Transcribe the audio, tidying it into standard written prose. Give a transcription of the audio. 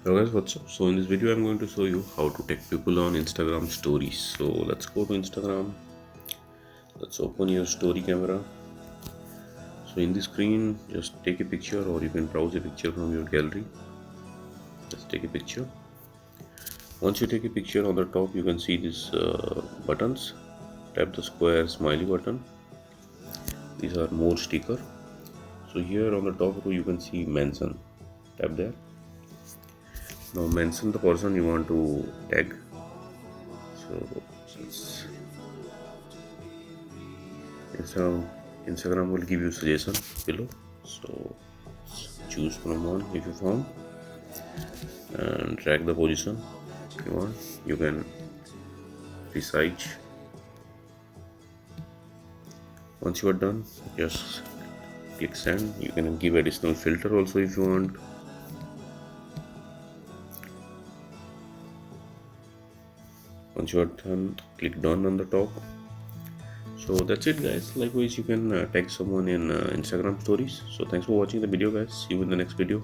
Hello guys, what's up? So in this video I'm going to show you how to tag people on Instagram stories. So let's go to Instagram. Let's open your story camera. So in the screen, just take a picture, or you can browse a picture from your gallery. Let's take a picture. Once you take a picture, on the top you can see these buttons. Tap the square smiley button. These are more sticker. So here on the top row you can see mention. Tap there. Now mention the person you want to tag. So Instagram will give you suggestion below. So choose from one if you found and drag the position if you want. You can resize. Once you are done, just click send. You can give additional filter also if you want. Once you are done, click done on the top. So that's it guys. Likewise you can tag someone in Instagram stories. So thanks for watching the video guys. See you in the next video.